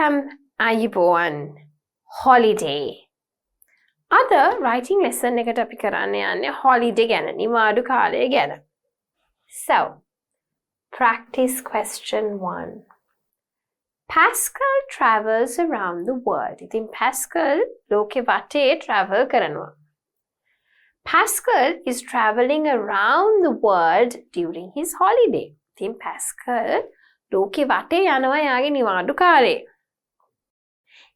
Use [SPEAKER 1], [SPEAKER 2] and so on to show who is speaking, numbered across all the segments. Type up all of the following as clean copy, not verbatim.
[SPEAKER 1] welcome ayubowan holiday. Other writing lesson එකට අපි කරන්න යන්නේ holiday ගැන, නිවාඩු කාලය ගැන. So, practice question 1. Pascal travels around the world. ඉතින් Pascal ලෝකෙ වටේ travel කරනවා. Pascal is traveling around the world during his holiday. ඉතින් Pascal ලෝකෙ වටේ යනවා යාගේ නිවාඩු කාලේ.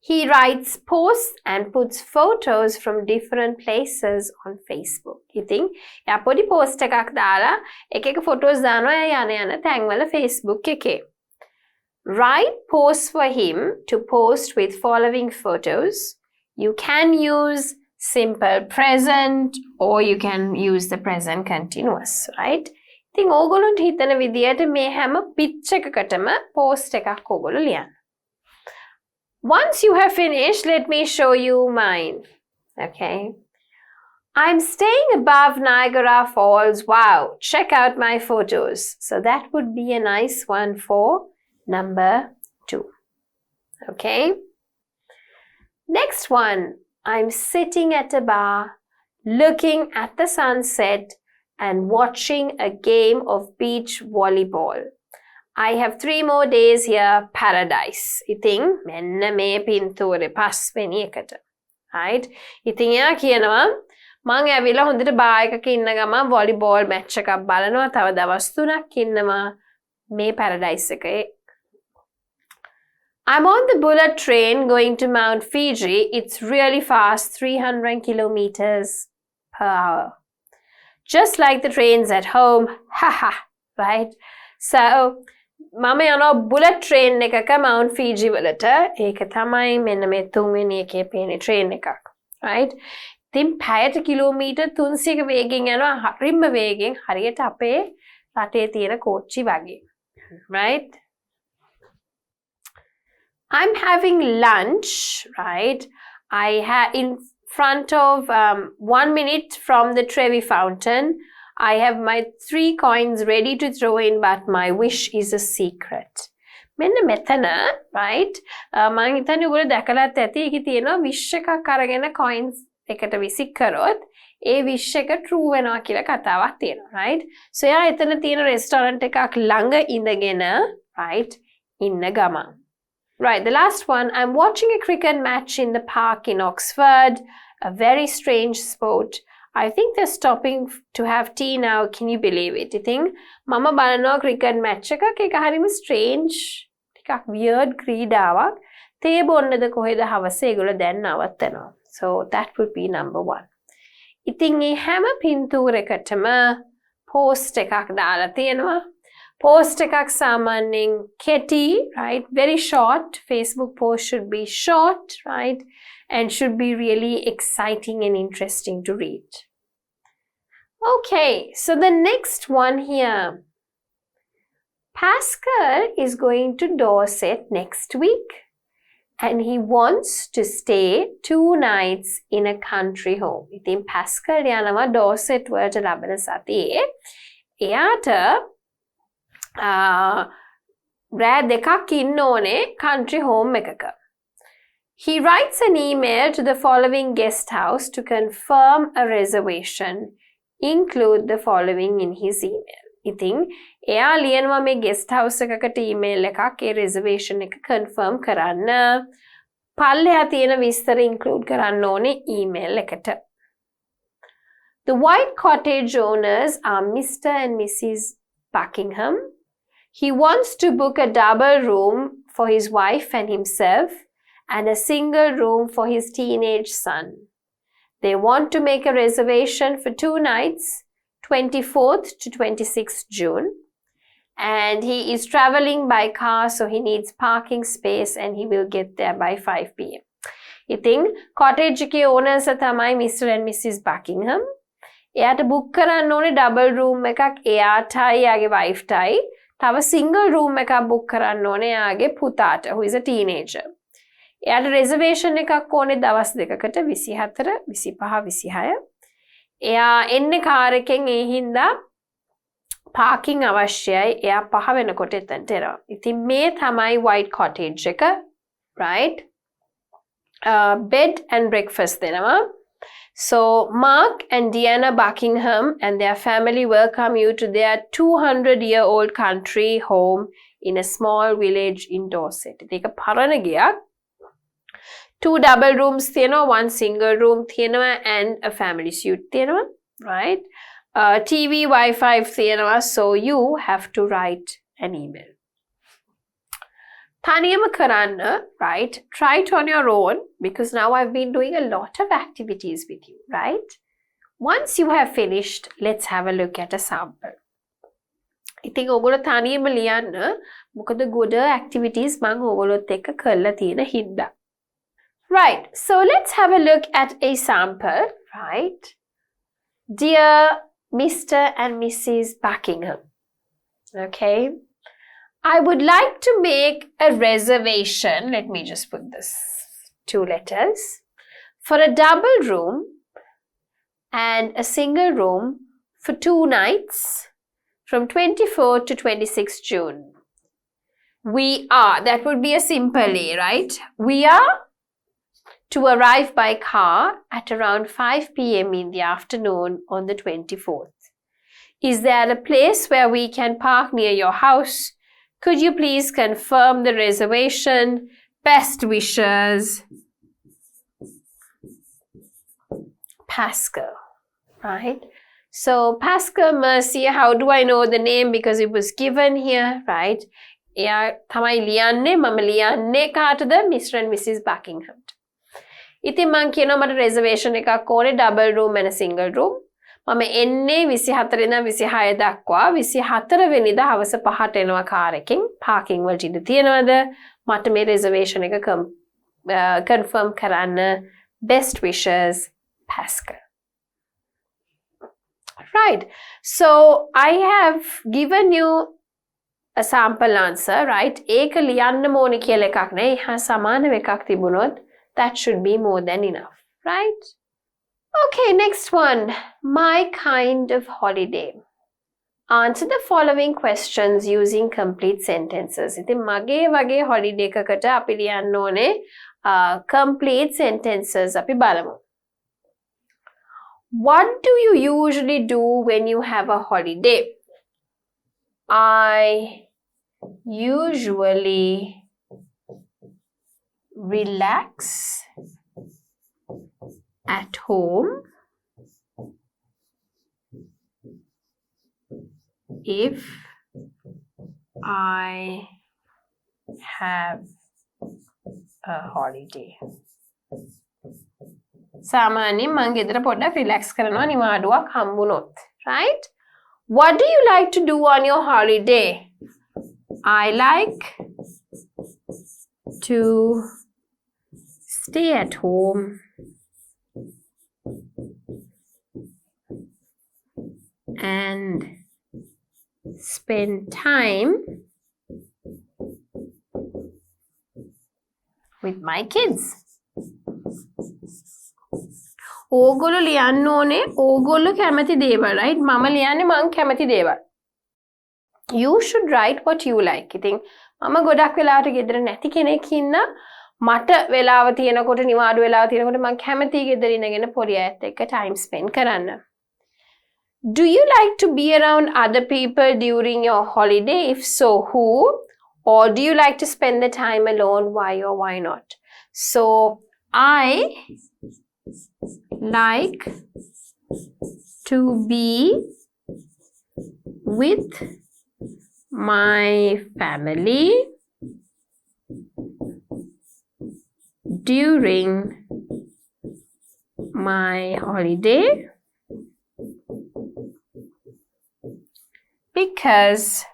[SPEAKER 1] He writes posts and puts photos from different places on Facebook. ඉතින් එයා පොඩි post එකක් දාලා එක photos දානවා එයා යන තැන්වල Facebook එකේ. Write posts for him to post with following photos. You can use simple present or you can use the present continuous, right? ඉතින් ඕගොල්ලන්ට හිතන විදියට මේ හැම පිච් එකකටම post එකක් ඕගොල්ලෝ ලියන්න. Once you have finished, let me show you mine. Okay. I'm staying above Niagara Falls. Wow, check out my photos. So that would be a nice one for number 2. Okay. Next one. I'm sitting at a bar, looking at the sunset and watching a game of beach volleyball. I have 3 more days here, paradise. ඉතින් මෙන්න මේ පින්තූරේ පස්වෙනි එකට. Right? ඉතින් එයා කියනවා මං ඇවිල්ලා හොඳට බාර් එකක ඉන්න ගමන් volleyball match එකක් බලනවා. තව දවස් 3ක් ඉන්නවා මේ paradise එකේ. I'm on the bullet train going to Mount Fiji. It's really fast, 300 kilometers per hour. Just like the trains at home. Haha, right? So, mama yano bullet train එකක Mount Fiji වලට ඒක තමයි මෙන්න මේ තුන්වෙනි එකේ පේන train එකක්. Right? ඉතින් පැයට කිලෝමීටර් 300ක වේගෙන් යනවා හරිම වේගෙන් හරියට අපේ රටේ තියෙන කෝච්චි වගේ. Right? I'm having lunch, right? I have in front of 1 minute from the Trevi fountain. I have my 3 coins ready to throw in, but my wish is a secret. මෙන්න මෙතන, right? මම හිතන්නේ ඔයගොල්ලෝ දැකලාත් ඇති. ඒකේ තියෙනවා wish එකක් අරගෙන coins එකට විසි කරොත් ඒ wish එක true වෙනවා කියලා කතාවක් තියෙනවා, right? So එයා එතන තියෙන restaurant එකක් ළඟ ඉඳගෙන, right? ඉන්න ගමන්. Right, the last one. I'm watching a cricket match in the park in Oxford. A very strange sport. I think they're stopping to have tea now. Can you believe it? You think? Mama balano cricket match එකක් ඒක හරිම strange. ටිකක් weird ක්‍රීඩාවක්. තේ බොන්නද කොහෙද හවසේ ඒගොල්ලෝ දැන් නවත්තනවා. So that would be number 1. ඉතින් මේ හැම පින්තූරයකටම post එකක් දාලා තියෙනවා. Post එකක් සාමාන්‍යයෙන් කෙටි, right? Very short. Facebook post should be short, right? And should be really exciting and interesting to read. Okay, so the next one here. Pascal is going to Dorset next week and he wants to stay 2 nights in a country home. ඉතින් Pascal යනවා Dorset වලට ලබන සතියේ. එයාට රෑ දෙකක් ඉන්න ඕනේ country home එකක. He writes an email to the following guest house to confirm a reservation. Include the following in his email. ඉතින් එයා ලියනවා මේ guest house එකකට email එකක් ඒ reservation එක confirm කරන්න. පල්ලෙහා තියෙන විස්තර include කරන්න ඕනේ email එකට. The White Cottage owners are Mr. and Mrs. Buckingham. He wants to book a double room for his wife and himself and a single room for his teenage son. They want to make a reservation for 2 nights, 24th to 26th June. And he is traveling by car, so he needs parking space and he will get there by 5 p.m. ඉතින් cottage එකේ owners තමයි Mr. and Mrs. Buckingham. එයාට book කරන්න ඕනේ double room එකක් එයාටයි එයාගේ wifeටයි. තව single room එකක් book කරන්න ඕනේ එයාගේ පුතාට who is a teenager. එයාට reservation එකක් ඕනේ දවස් දෙකකට 24, 25, 26. එයා එන්නේ කාර් එකෙන් ඒ හින්දා parking අවශ්‍යයි. එයා 5 වෙනකොට එතනට එනවා. ඉතින් මේ තමයි White Cottage එක. right? Bed and breakfast දෙනවා. So Mark and Diana Buckingham and their family welcome you to their 200-year-old country home in a small village in Dorset. ඒක පරණ ගයක්. 2 double rooms තියෙනවා, 1 single room තියෙනවා and a family suite තියෙනවා, right? TV, Wi-Fi තියෙනවා, so you have to write an email. තනියම කරන්න, right? Try it on your own because now I've been doing a lot of activities with you, right? Once you have finished, let's have a look at a sample. ඉතින් ඔයගොල්ලෝ තනියම ලියන්න මොකද ගොඩ activities මම ඔයගොල්ලොත් එක්ක කරලා තියෙන හින්දා. Right, so let's have a look at a sample, right? Dear Mr. and Mrs. Buckingham, okay? I would like to make a reservation, let me just put this 2 letters, for a double room and a single room for 2 nights from 24 to 26 June. We are, that would be a simple A, right? We are to arrive by car at around 5 p.m. in the afternoon on the 24th. Is there a place where we can park near your house? Could you please confirm the reservation? Best wishes, Pascal, right? So Pascal Mercier, how do I know the name? Because it was given here, right? එයා තමයි ලියන්නේ, මම ලියන්නේ කාටද? Mr. and Mrs. Buckingham. ඉතින් මං කියනවා මට reservation එකක් ඕනේ, double room and a single room. මම එන්නේ 24 ඉඳන් 26 දක්වා. 24 වෙනිදා හවස 5ට එනවා කාර් එකෙන්. parking වලට ඉඳ තියනවද? මට මේ reservation එක confirm කරන්න. Best wishes, Pascal. Right. So I have given you a sample answer, right? ඒක ලියන්න ඕනේ කියලා එකක් නෑ. එහා සමාන එකක් තිබුණොත් that should be more than enough, right? Okay, next one. My kind of holiday. Answer the following questions using complete sentences. ඉතින් මගේ වගේ holiday එකකට අපි ලියන්න ඕනේ complete sentences අපි බලමු. What do you usually do when you have a holiday? I usually relax at home if I have a holiday. සාමාන්‍යයෙන් මම ගෙදර පොඩ්ඩක් relax කරනවා නිවාඩුවක් හම්බුනොත්, right? What do you like to do on your holiday? I like to stay at home and spend time with my kids. ඕගොල්ලෝ ලියන්න ඕනේ ඕගොල්ලෝ කැමති දේවල්, right? මම ලියන්නේ මං කැමති දේවල්. You should write what you like. ඉතින් මම ගොඩක් වෙලාවට ගෙදර නැති කෙනෙක් ඉන්න මට වෙලාව තියෙනකොට නිවාඩු වෙලාව තියෙනකොට මං කැමති ගෙදර ඉඳගෙන පොඩි අයත් එක්ක time spend කරන්න. Do you like to be around other people during your holiday? If so, who? Or do you like to spend the time alone? Why or why not? So, I like to be with my family during my holiday because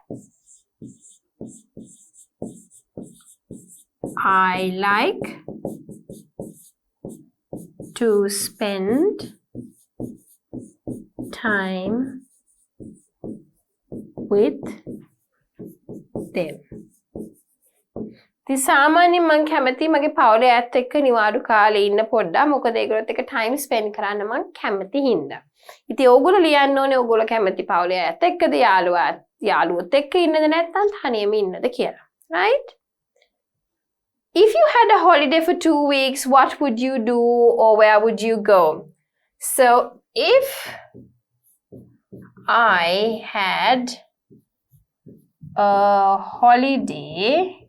[SPEAKER 1] I like to spend time with them. සාමාන්‍යයෙන් මම කැමති මගේ පවුලේ ඇත් එක්ක නිවාඩු කාලේ ඉන්න පොඩ්ඩක්. මොකද ඒගොල්ලොත් එක්ක time spend කරන්න මම කැමති හින්දා. ඉතින් ඕගොල්ලෝ ලියන්න ඕනේ ඕගොල්ලෝ කැමති පවුලේ ඇත් එක්කද යාළුවොත් එක්ක ඉන්නද නැත්නම් තනියම ඉන්නද කියලා. Right? If you had a holiday for 2 weeks, what would you do or where would you go? So if I had a holiday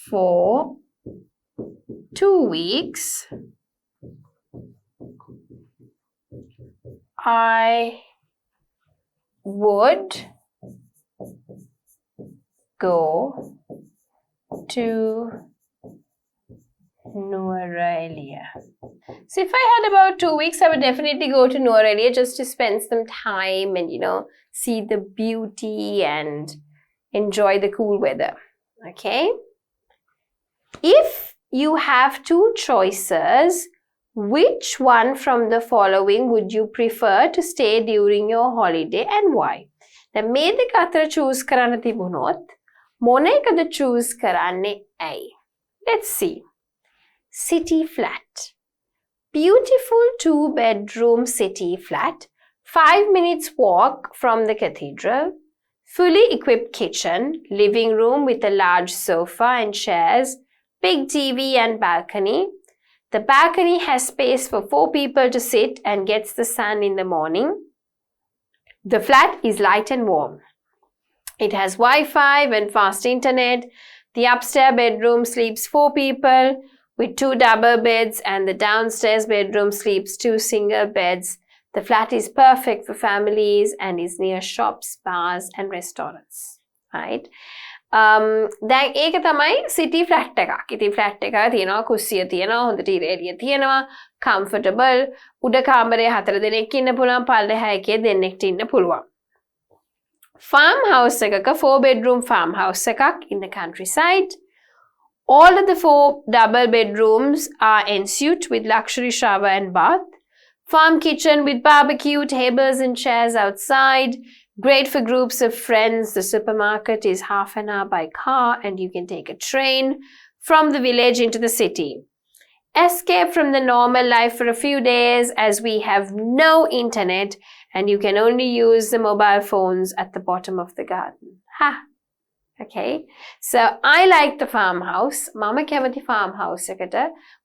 [SPEAKER 1] for 2 weeks, I would go to Nuwara. So if I had about 2 weeks, I would definitely go to Nuwara just to spend some time and, see the beauty and enjoy the cool weather. Okay? If you have two choices, which one from the following would you prefer to stay during your holiday and why? දැන් මේ දෙක අතර choose කරන්න තිබුණොත් මොන එකද choose කරන්නේ ඇයි? Let's see. City flat. Beautiful 2-bedroom city flat. 5 minutes walk from the cathedral. Fully equipped kitchen, living room with a large sofa and chairs, big TV and balcony. The balcony has space for 4 people to sit and gets the sun in the morning. The flat is light and warm. It has Wi-Fi and fast internet. The upstairs bedroom sleeps 4 people with 2 double beds and the downstairs bedroom sleeps 2 single beds. The flat is perfect for families and is near shops, bars and restaurants. Right? දැන් ඒක තමයි city flat එකක්. ඉතින් flat එක තියෙනවා කුස්සිය තියෙනවා හොඳට ඉර එළිය තියෙනවා comfortable උඩ කාමරේ 4 දෙනෙක් ඉන්න පුළුවන් පල්ලෙහා එකේ දෙන්නෙක්ට ඉන්න පුළුවන්. Farmhouse එකක 4-bedroom farmhouse එකක් in the countryside. All of the 4 double bedrooms are ensuite with luxury shower and bath. Farm kitchen with barbecue, tables and chairs outside. Great for groups of friends. The supermarket is half an hour by car and you can take a train from the village into the city. Escape from the normal life for a few days as we have no internet and you can only use the mobile phones at the bottom of the garden. Ha! Okay, so I like the farmhouse. Mama කැමති farmhouse එකට.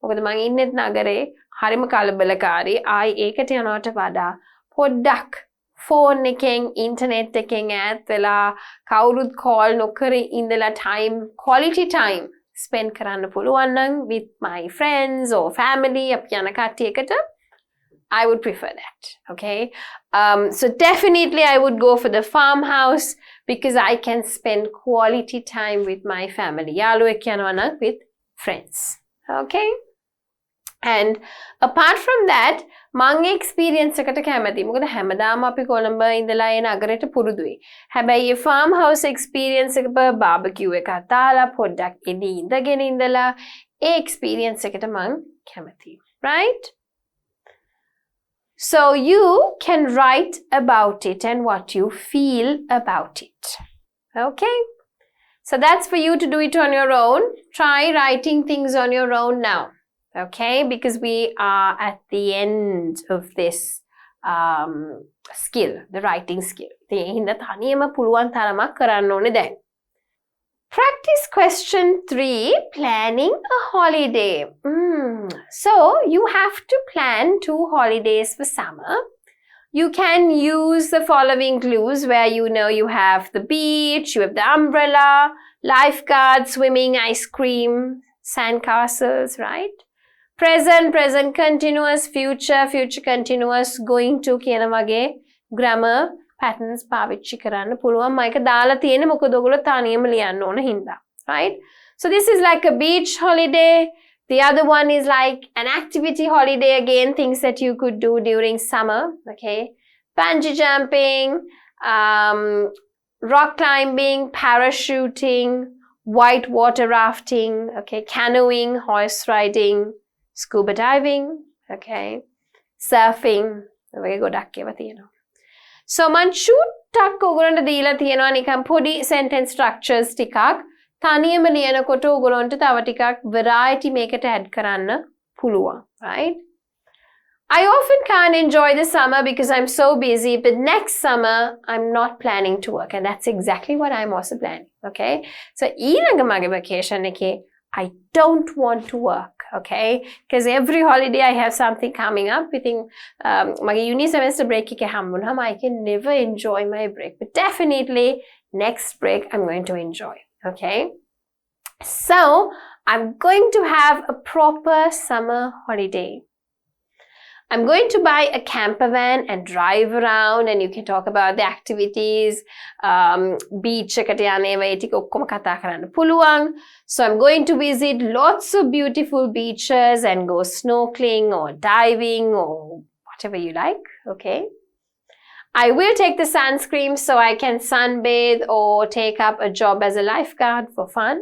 [SPEAKER 1] මොකද මම ඉන්නේ නගරේ හරිම කලබලකාරී. ආයි ඒකට යනවට වඩා පොඩ්ඩක් ෆෝන් එකෙන් ඉන්ටර්නෙට් එකෙන් ඈත් වෙලා කවුරුත් call නොකර ඉඳලා quality time spend කරන්න පුළුවන් නම් with my friends or family අපි යන කට්ටියකට I would prefer that. Okay, so definitely I would go for the farmhouse because I can spend quality time with my family. යාළුවෙක් යනවා නම් with friends. Okay, and apart from that මගේ experience එකට කැමති. මොකද හැමදාම අපි කොළඹ ඉඳලා ඒ නගරයට පුරුදුයි. හැබැයි මේ farmhouse experience එක barbecue එකක් දාලා පොඩ්ඩක් එදී ඉඳගෙන ඉඳලා ඒ experience එකට මම කැමතියි. Right? So you can write about it and what you feel about it. Okay? So that's for you to do it on your own. Try writing things on your own now. Okay? Because we are at the end of this skill, the writing skill. Practice question 3, planning a holiday. So you have to plan 2 holidays for summer. You can use the following clues where you have the beach, you have the umbrella, lifeguard, swimming, ice cream, sand castles, right? Present continuous, future continuous, going to කියන වගේ grammar patterns පාවිච්චි කරන්න පුළුවන්. මම ඒක දාලා තියෙන්නේ මොකද ඔයගොල්ලෝ තනියම ලියන්න ඕන හින්දා. Right? So this is like a beach holiday. The other one is like an activity holiday again, things that you could do during summer. Okay? Bungee jumping, rock climbing, parachuting, white water rafting, okay, canoeing, horse riding, scuba diving, okay, surfing. වගේ ගොඩක් ඒවා තියෙනවා. So මං චුට්ටක් ඔයගොල්ලන්ට දීලා තියෙනවා නිකන් පොඩි sentence structures ටිකක්. තනියම ලියනකොට ඔයගොල්ලන්ට තව ටිකක් variety මේකට add කරන්න පුළුවන්, right? I often can't enjoy the summer because I'm so busy, but next summer I'm not planning to work, and that's exactly what I'm also planning. Okay, so ඊළඟ vacation එකේ I don't want to work, okay? Because every holiday I have something coming up. We think my uni semester break I can never enjoy my break. But definitely next break I'm going to enjoy, okay? So I'm going to have a proper summer holiday. I'm going to buy a camper van and drive around, and you can talk about the activities, beach එකට යන ඒවා ඒ ටික ඔක්කොම කතා කරන්න පුළුවන්. So I'm going to visit lots of beautiful beaches and go snorkeling or diving or whatever you like, okay? I will take the sunscreen so I can sunbathe or take up a job as a lifeguard for fun.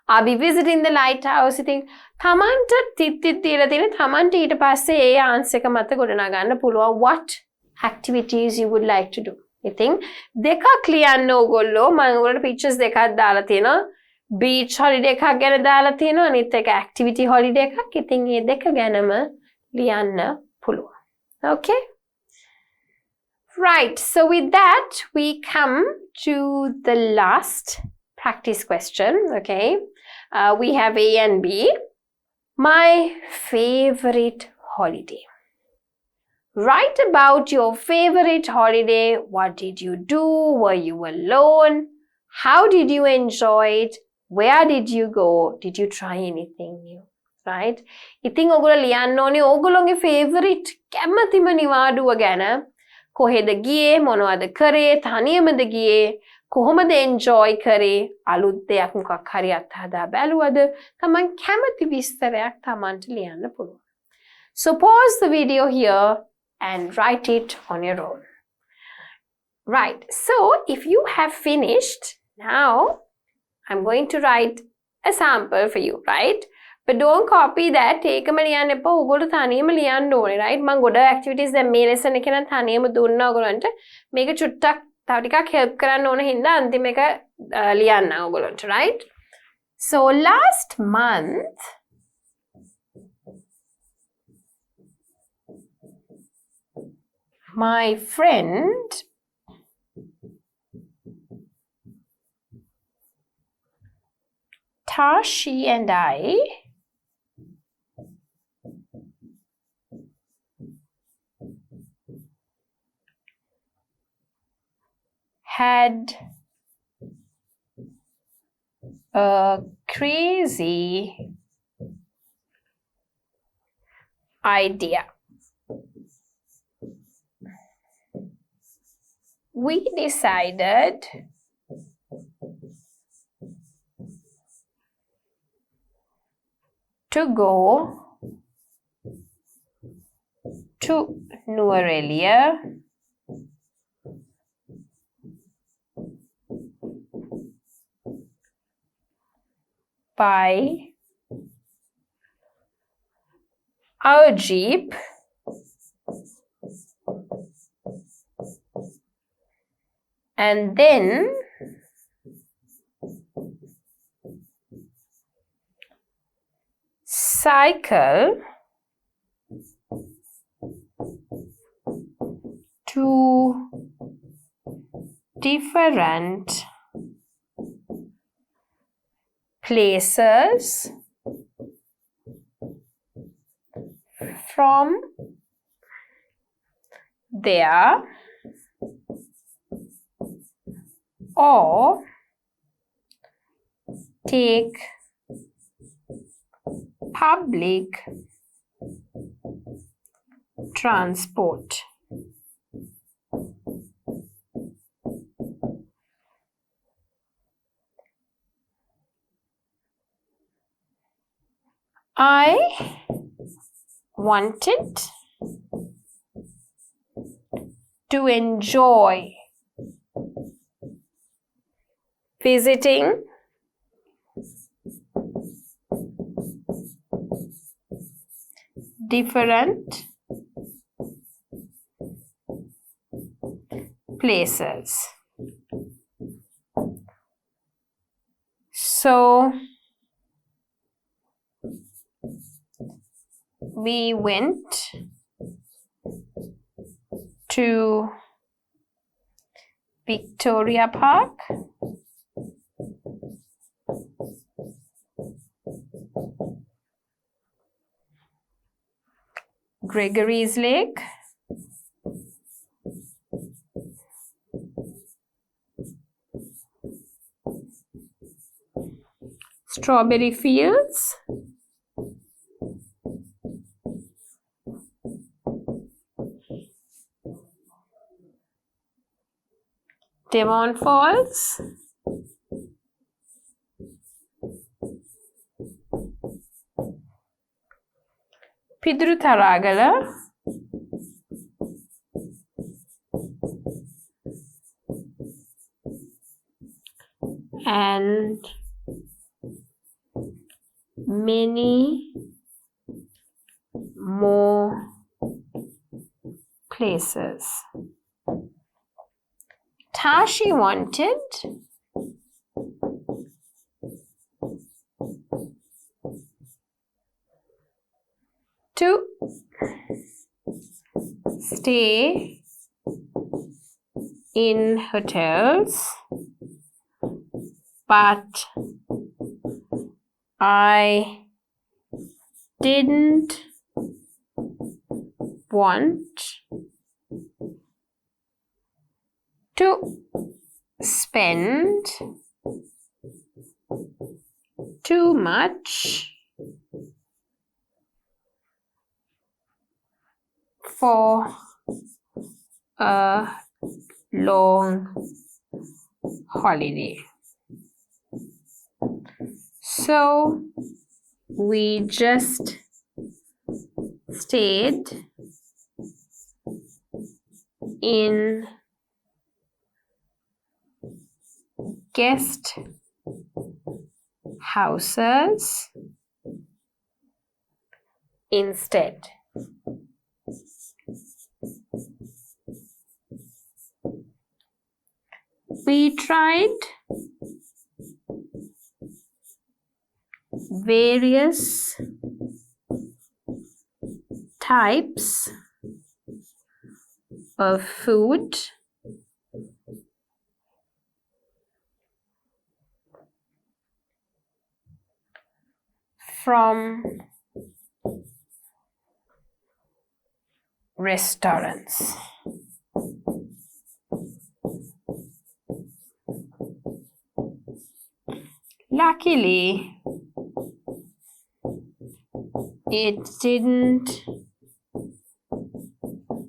[SPEAKER 1] I'll be visiting the lighthouse. ඉතින් තමන්ට තිත්තිත් තියලා තියෙන තමන්ට ඊට පස්සේ ඒ answer එක මත ගොඩනගා ගන්න පුළුවන් what activities you would like to do. ඉතින් දෙකක් ලියන්න ඕගොල්ලෝ. මම ඔයාලට pictures දෙකක් දාලා තියෙනවා. beach holiday එකක් ගැන දාලා තියෙනවා. අනිත් එක activity holiday එකක්. ඉතින් මේ දෙක ගැනම ලියන්න පුළුවන්. Okay? Right. So with that we come to the last practice question, okay? We have A and B. My favorite holiday. Write about your favorite holiday. What did you do? Were you alone? How did you enjoy it? Where did you go? Did you try anything new? Right? ඉතින් ඔයගොල්ලෝ ලියන්න ඕනේ ඔයගොල්ලෝගේ favorite කැමතිම නිවාඩුව ගැන. කොහෙද ගියේ? මොනවද කරේ? තනියමද ගියේ? කොහොමද enjoy කරේ? අලුත් දෙයක් මොකක් හරි අත්හදා බැලුවද? තමන් කැමති විස්තරයක් තමන්ට ලියන්න පුළුවන්. So pause the video here and write it on your own. Right. So if you have finished, now I'm going to write a sample for you, right? But don't copy that. ඒකම ලියන්න එපා. ඔයගොල්ලෝ තනියම ලියන්න ඕනේ, right? මම ගොඩ activities දැන් මේ lesson එකේ නම් තනියම දුන්නා ඔයගොල්ලන්ට. මේක චුට්ටක් තව ටිකක් help කරන්න ඕන හින්දා අන්තිම එක ලියන්න ඔයගොල්ලන්ට, right? So last month my friend Tashi and I had a crazy idea. We decided to go to Nuarelia by our jeep and then cycle to different places from there or take public transport. I wanted to enjoy visiting different places. So we went to Victoria Park. Gregory's Lake. Strawberry Fields. Devon Falls. Piduru Tharagala. And many more places. Tashi wanted to stay in hotels, but I didn't want to spend too much for a long holiday. So we just stayed in guest houses instead. We tried various types of food from restaurants. Luckily, it didn't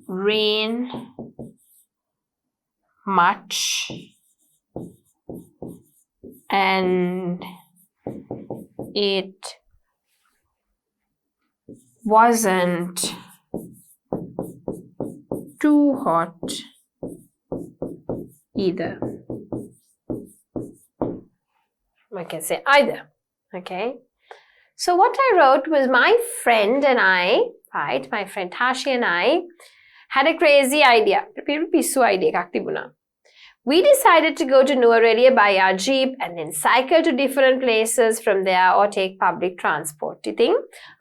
[SPEAKER 1] rain much, and it wasn't too hot either. I can say either. Okay. So what I wrote was my friend and I, right? My friend Tashi and I had a crazy idea. We decided to go to Nuwara by our jeep and then cycle to different places from there or take public transport. ඉතින්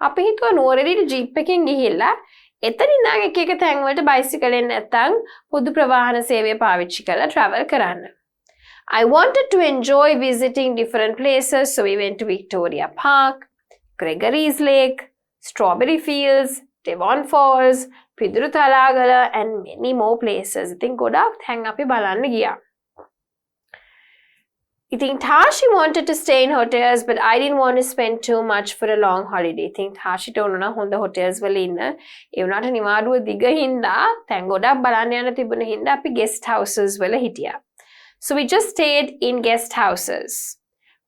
[SPEAKER 1] අපි හිතුවා නුවරඑළියට jeep එකෙන් ගිහිල්ලා එතනින් ඉඳන් එක එක තැන් වලට bicycle එකෙන් නැත්තම් පොදු ප්‍රවාහන සේවය පාවිච්චි කරලා travel කරන්න. I wanted to enjoy visiting different places, so we went to Victoria Park, Gregory's Lake, Strawberry Fields, Devon Falls, Piduru Thalagala, and many more places. I think ගොඩක් තැන් අපි බලන්න ගියා. I think Tashi wanted to stay in hotels, but I didn't want to spend too much for a long holiday. I think Tashi told හොඳ hotels වල ඉන්න. ඒ වුණාට නිවාඩුව දිග හින්දා තැන් ගොඩක් බලන්න යන තිබුණ හින්දා අපි guest houses වල හිටියා. So we just stayed in guest houses.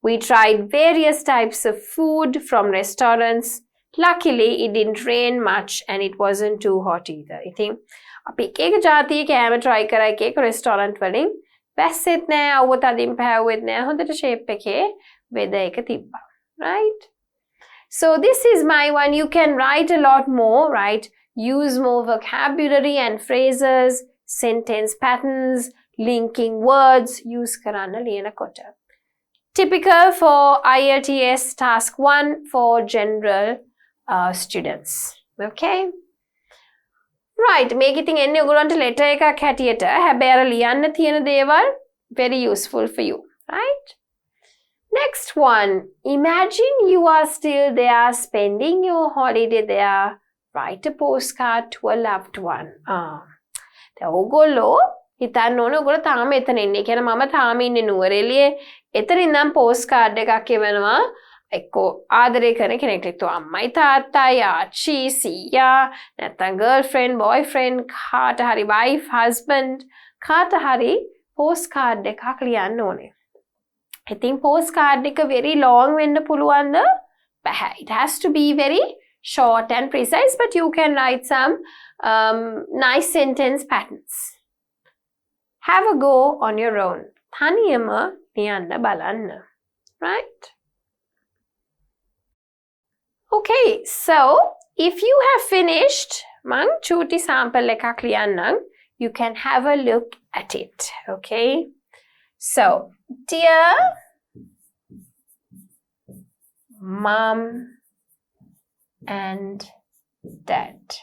[SPEAKER 1] We tried various types of food from restaurants. Luckily, it didn't rain much and it wasn't too hot either. I think අපි එක ජාතියේ කෑම try කරා එක එක restaurant වලින් වැස්සෙත් නෑ අවුව තදින් පැහැවෙත් නෑ හොඳට shape එකේ weather එක තිබ්බා. Right? So this is my one. You can write a lot more, right? Use more vocabulary and phrases, sentence patterns, linking words, use කරන්න ලියනකොට. Typical for IELTS task 1 for general students. Okay? right මේක ඉතින් එන්නේ ඔයගොල්ලන්ට letter එකක් හැටියට හැබැයි අර ලියන්න තියෙන දේවල් very useful for you right next one imagine you are still there spending your holiday there write a postcard to a loved one දැන් ඔයගොල්ලෝ හිතන්න ඕනේ ඔයගොල්ලෝ තාම එතන ඉන්නේ. ඒ කියන්නේ මම තාම ඉන්නේ නුවරඑළියේ. එතන ඉඳන් පෝස්ට් කාඩ් එකක් එවනවා. එක්කෝ ආදරය කරන කෙනෙක්ට එක්ක අම්මයි තාත්තයි ආච්චි සීයා නැත්නම් ගර්ල්ෆ්‍රෙන්ඩ් බොයිෆ්‍රෙන්ඩ් කාට හරි වයිෆ් හස්බන්ඩ් කාට හරි පෝස්ට් කාඩ් එකක් ලියන්න ඕනේ. ඉතින් පෝස්ට් කාඩ් එක very long වෙන්න පුළුවන්ද? බෑ. It has to be very short and precise but you can write some nice sentence patterns. Have a go on your own. තනියම ලියන්න බලන්න. Right? Okay, so if you have finished මං චූටි sample එකක් ලියන්නම්. You can have a look at it. Okay? So, dear mom and dad.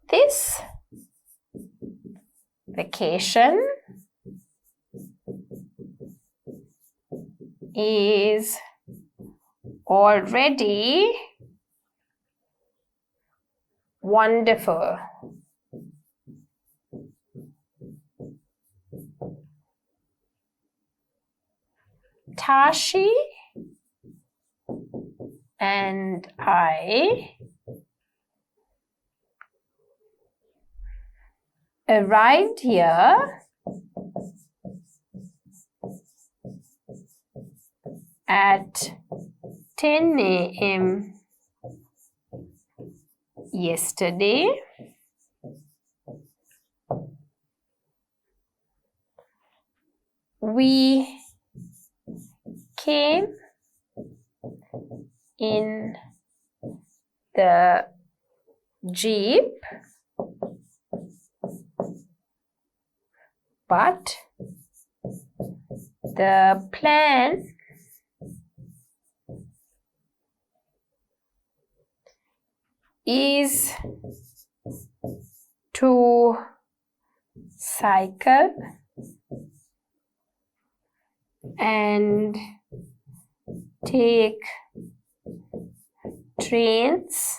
[SPEAKER 1] This vacation is already wonderful. Tashi and I arrived here at 10 a.m. yesterday. We came in the jeep, but the plan is to cycle and take trains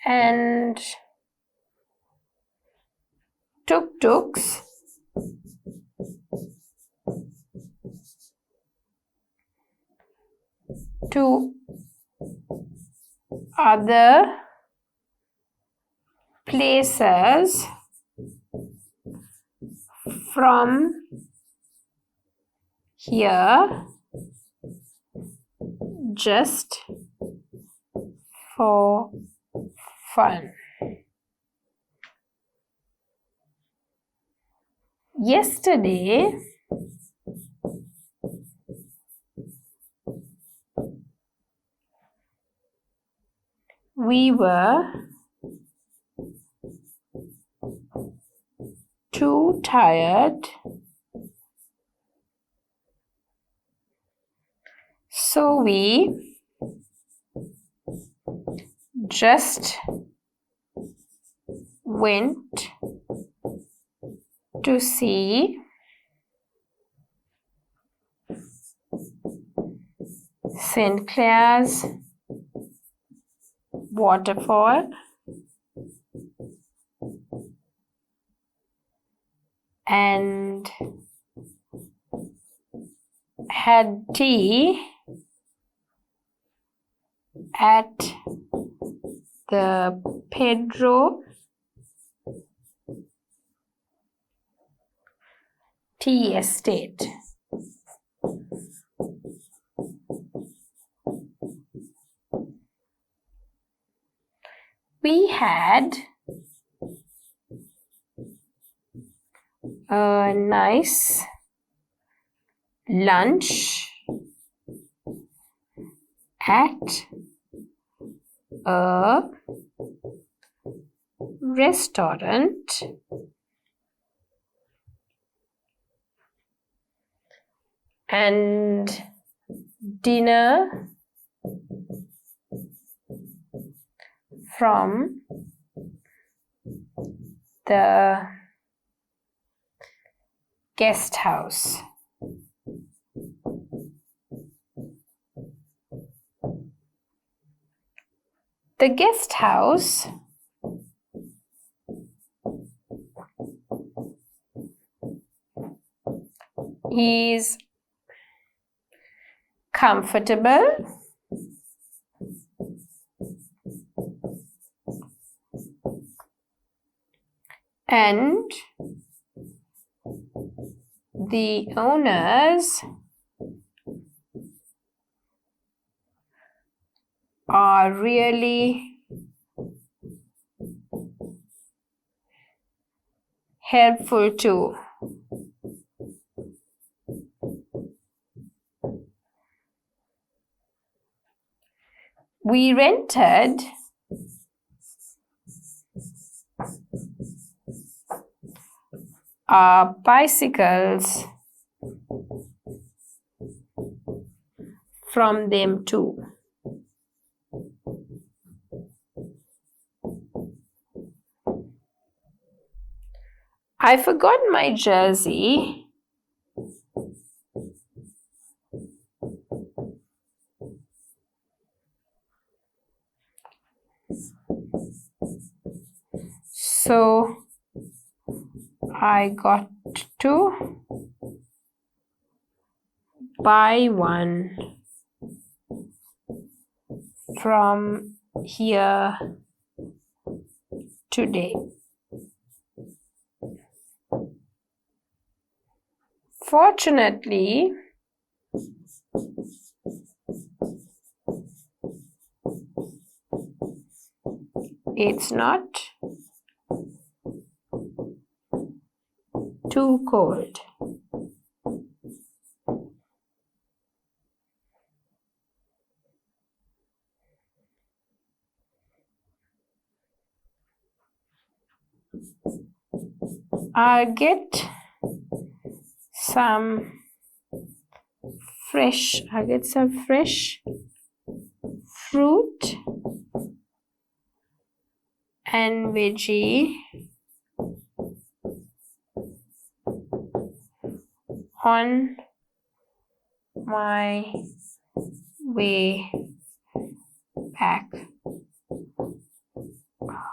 [SPEAKER 1] and tuk-tuks to other places from here just for fun. Yesterday we were too tired, so we just went to see St. Clair's waterfall and had tea at the Pedro Tea Estate. We had a nice lunch at a restaurant and dinner from the guest house. The guest house is comfortable and the owners are really helpful too. We rented our bicycles from them too. I forgot my jersey. So I got to buy one from here today. Fortunately, it's not too cold. I'll get some fresh fruit and veggie on my way back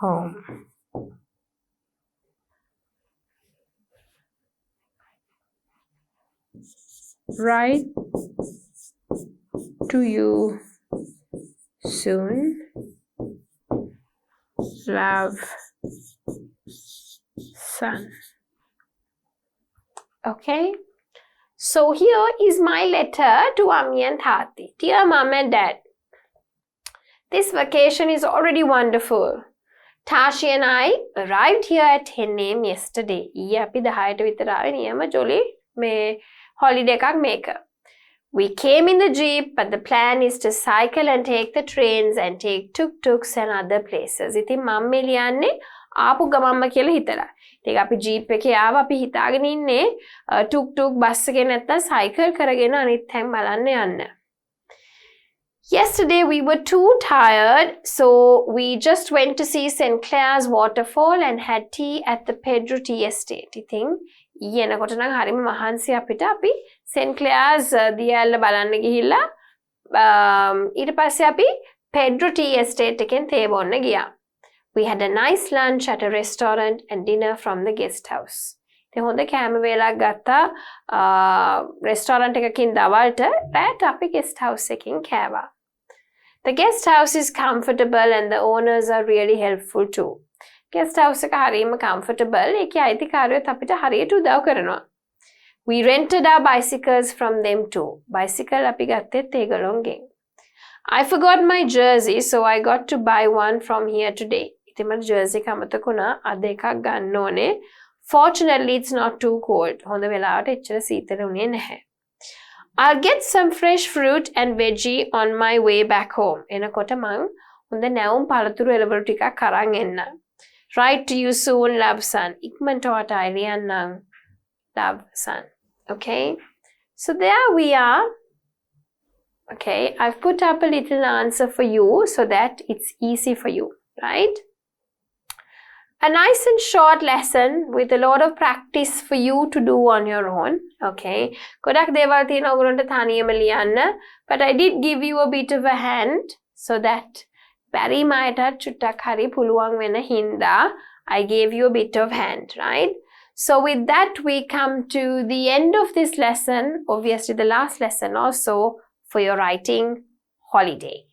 [SPEAKER 1] home. Write to you soon. Love, son. Okay, so here is my letter to Ami and Tati. Dear Mom and Dad, this vacation is already wonderful. Tashi and I arrived here at 10 a.m. yesterday. අපි 10ට විතර ආවේ නියම ජොලි මේ holiday එකක් මේක. We came in the jeep, but the plan is to cycle and take the trains and take tuk-tuks and other places. ඉතින් මම මේ ලියන්නේ ආපු ගමම්ම කියලා හිතලා. ඉතින් අපි jeep එකේ ආව අපි හිතාගෙන ඉන්නේ tuk-tuk බස් එකේ නැත්තම් cycle කරගෙන අනිත් තැන් බලන්න යන්න. Yesterday we were too tired, so we just went to see St. Clair's waterfall and had tea at the Pedro Tea Estate. ඉතින් ඊයේ එනකොට නම් හරිම මහන්සි අපිට අපි St. Clair's දියැල්ල බලන්න ගිහිල්ලා ඊට පස්සේ අපි Pedro Tea Estate එකෙන් තේ බොන්න ගියා. We had a nice lunch at a restaurant and dinner from the guest house. ඉතින් හොඳ කෑම වේලක් ගත්තා restaurant එකකින් දවල්ට රාත් අපි guest house එකකින් කෑවා. The guest house is comfortable and the owners are really helpful too. Guest house එක හරියම comfortable. ඒකේ අයිතිකාරයෝත් අපිට හරියට උදව් කරනවා. We rented our bicycles from them too. Bicycle අපි ගත්තෙත් ඒගොල්ලොන්ගෙන්. I forgot my jersey, so I got to buy one from here today. ඉතින් මට jersey එක අමතක වුණා. අද එකක් ගන්න ඕනේ. Fortunately, it's not too cold. හොඳ වෙලාවට එච්චර සීතල උනේ නැහැ. I'll get some fresh fruit and veggie on my way back home. එනකොට මං හොඳ නැවුම් පළතුරු එළවලු ටිකක් අරන් එන්න. Write to you soon, love, son. ඉක්මනට ඔයාට ලියන්නම්. Love, son. Okay? So there we are. Okay, I've put up a little answer for you so that it's easy for you. right? A nice and short lesson with a lot of practice for you to do on your own. Okay. ගොඩක් දේවල් තියෙනවා ඔයගොල්ලන්ට තනියම ලියන්න. But I did give you a bit of a hand so that බැරිම අයටත් චුට්ටක් හරි පුළුවන් වෙන හින්දා I gave you a bit of hand, right? So with that we come to the end of this lesson, obviously the last lesson also for your writing holiday.